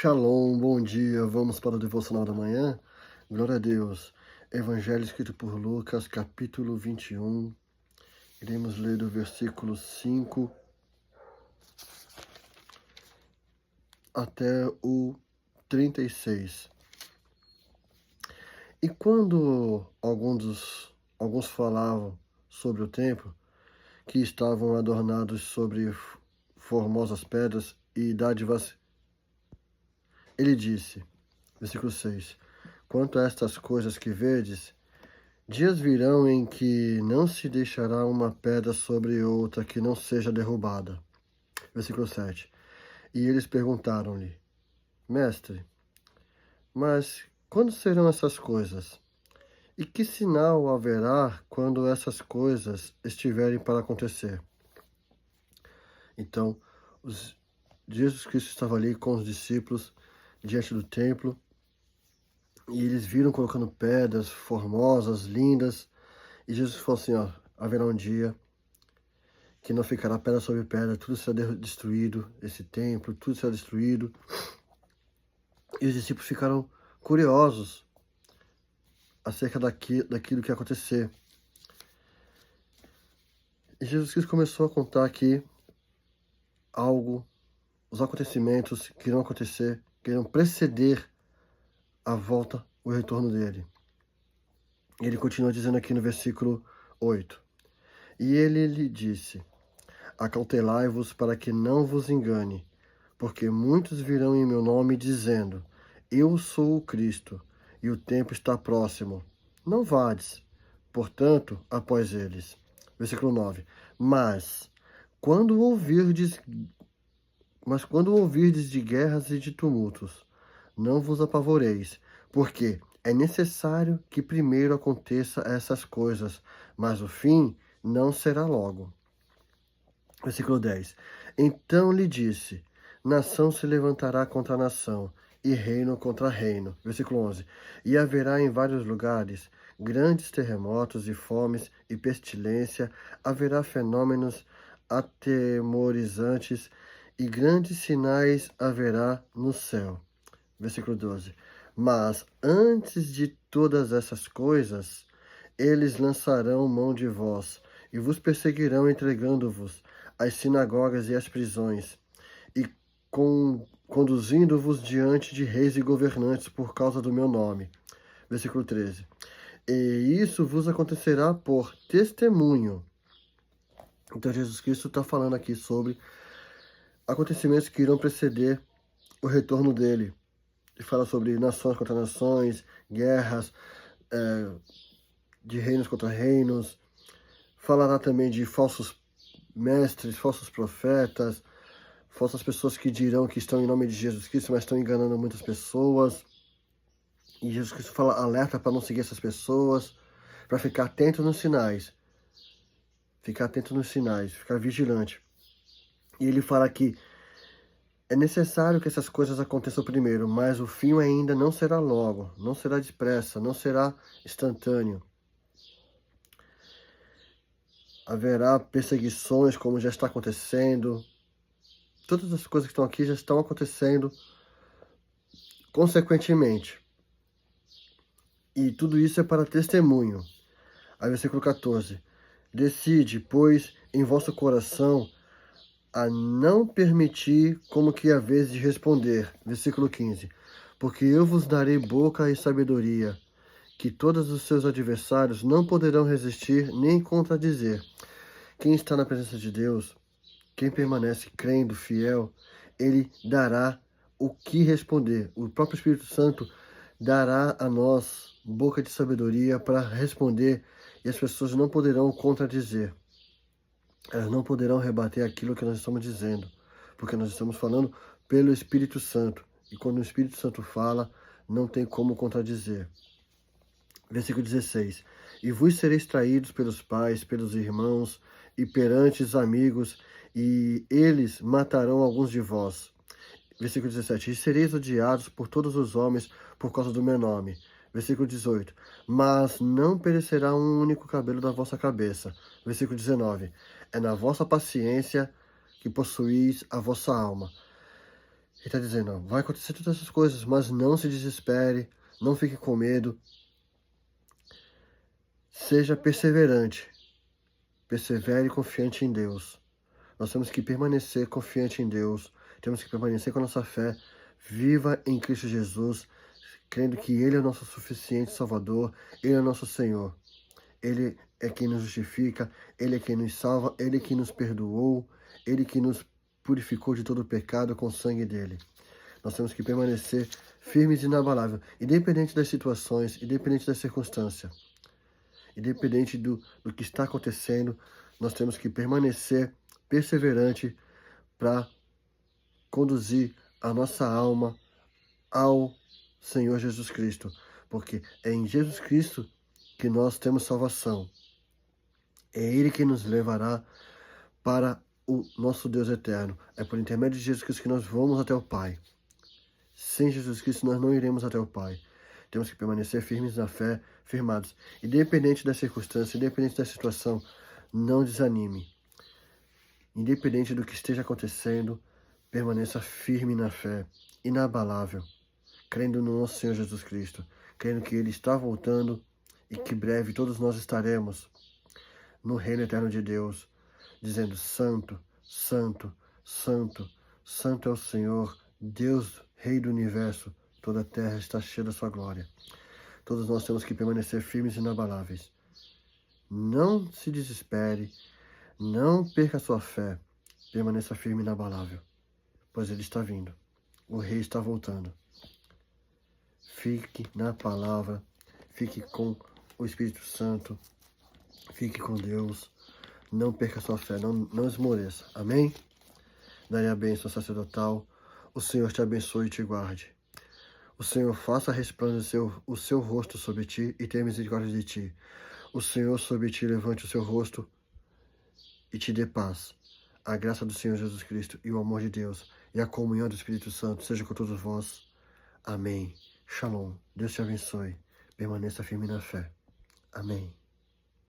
Shalom, bom dia. Vamos para o devocional da manhã? Glória a Deus. Evangelho escrito por Lucas, capítulo 21. Iremos ler do versículo 5 até o 36. E quando alguns falavam sobre o templo, que estavam adornados sobre formosas pedras e dádivas, ele disse, versículo 6, quanto a estas coisas que vedes, dias virão em que não se deixará uma pedra sobre outra que não seja derrubada. Versículo 7. E eles perguntaram-lhe, Mestre, mas quando serão essas coisas? E que sinal haverá quando essas coisas estiverem para acontecer? Então, Jesus Cristo estava ali com os discípulos diante do templo, e eles viram colocando pedras formosas, lindas, e Jesus falou assim, haverá um dia que não ficará pedra sobre pedra, tudo será destruído, esse templo, tudo será destruído. E os discípulos ficaram curiosos acerca daquilo que ia acontecer. E Jesus Cristo começou a contar aqui os acontecimentos que irão acontecer, que irão preceder a volta, o retorno dele. E ele continua dizendo aqui no versículo 8. E ele lhe disse, acautelai-vos para que não vos engane, porque muitos virão em meu nome dizendo, eu sou o Cristo, e o tempo está próximo. Não vades, portanto, após eles. Versículo 9. Mas quando ouvirdes de guerras e de tumultos, não vos apavoreis, porque é necessário que primeiro aconteça essas coisas, mas o fim não será logo. Versículo 10. Então lhe disse, nação se levantará contra nação, e reino contra reino. Versículo 11. E haverá em vários lugares grandes terremotos e fomes e pestilência, haverá fenômenos atemorizantes e grandes sinais haverá no céu. Versículo 12. Mas antes de todas essas coisas, eles lançarão mão de vós e vos perseguirão, entregando-vos às sinagogas e às prisões, e conduzindo-vos diante de reis e governantes por causa do meu nome. Versículo 13. E isso vos acontecerá por testemunho. Então Jesus Cristo está falando aqui sobre acontecimentos que irão preceder o retorno dele. Ele fala sobre nações contra nações, guerras, de reinos contra reinos. Falará também de falsos mestres, falsos profetas, falsas pessoas que dirão que estão em nome de Jesus Cristo, mas estão enganando muitas pessoas. E Jesus Cristo fala, alerta para não seguir essas pessoas, para ficar atento nos sinais. Ficar atento nos sinais, ficar vigilante. E ele fala que é necessário que essas coisas aconteçam primeiro, mas o fim ainda não será logo, não será depressa, não será instantâneo. Haverá perseguições, como já está acontecendo. Todas as coisas que estão aqui já estão acontecendo consequentemente. E tudo isso é para testemunho. Aí versículo 14. Decide, pois, em vosso coração a não permitir como que haveis de responder. Versículo 15. Porque eu vos darei boca e sabedoria, que todos os seus adversários não poderão resistir nem contradizer. Quem está na presença de Deus, quem permanece crendo, fiel, ele dará o que responder. O próprio Espírito Santo dará a nós boca de sabedoria para responder, e as pessoas não poderão contradizer. Elas não poderão rebater aquilo que nós estamos dizendo, porque nós estamos falando pelo Espírito Santo. E quando o Espírito Santo fala, não tem como contradizer. Versículo 16. E vos sereis traídos pelos pais, pelos irmãos e perante os amigos, e eles matarão alguns de vós. Versículo 17. E sereis odiados por todos os homens por causa do meu nome. Versículo 18. Mas não perecerá um único cabelo da vossa cabeça. Versículo 19. É na vossa paciência que possuís a vossa alma. Ele está dizendo, ó, vai acontecer todas essas coisas, mas não se desespere, não fique com medo. Seja perseverante, persevere confiante em Deus. Nós temos que permanecer confiante em Deus, temos que permanecer com a nossa fé, viva em Cristo Jesus, crendo que Ele é o nosso suficiente Salvador, Ele é o nosso Senhor. Ele é quem nos justifica, Ele é quem nos salva, Ele é quem nos perdoou, Ele que nos purificou de todo o pecado com o sangue dele. Nós temos que permanecer firmes e inabaláveis, independente das situações, independente da circunstância, independente do que está acontecendo, nós temos que permanecer perseverante para conduzir a nossa alma ao Senhor Jesus Cristo, porque é em Jesus Cristo que nós temos salvação. É Ele que nos levará para o nosso Deus eterno. É por intermédio de Jesus Cristo que nós vamos até o Pai. Sem Jesus Cristo nós não iremos até o Pai. Temos que permanecer firmes na fé, firmados. Independente da circunstância, independente da situação, não desanime. Independente do que esteja acontecendo, permaneça firme na fé, inabalável, crendo no nosso Senhor Jesus Cristo, crendo que Ele está voltando e que breve todos nós estaremos no reino eterno de Deus, dizendo: Santo, Santo, Santo, Santo é o Senhor, Deus, Rei do Universo, toda a terra está cheia da sua glória. Todos nós temos que permanecer firmes e inabaláveis. Não se desespere, não perca a sua fé, permaneça firme e inabalável, pois Ele está vindo, o Rei está voltando. Fique na palavra, fique com o Espírito Santo, fique com Deus, não perca a sua fé, não esmoreça, amém? Daí a bênção sacerdotal, o Senhor te abençoe e te guarde. O Senhor faça resplandecer o seu rosto sobre ti e tenha misericórdia de ti. O Senhor sobre ti levante o seu rosto e te dê paz. A graça do Senhor Jesus Cristo e o amor de Deus e a comunhão do Espírito Santo seja com todos vós. Amém. Shalom. Deus te abençoe. Permaneça firme na fé. Amém.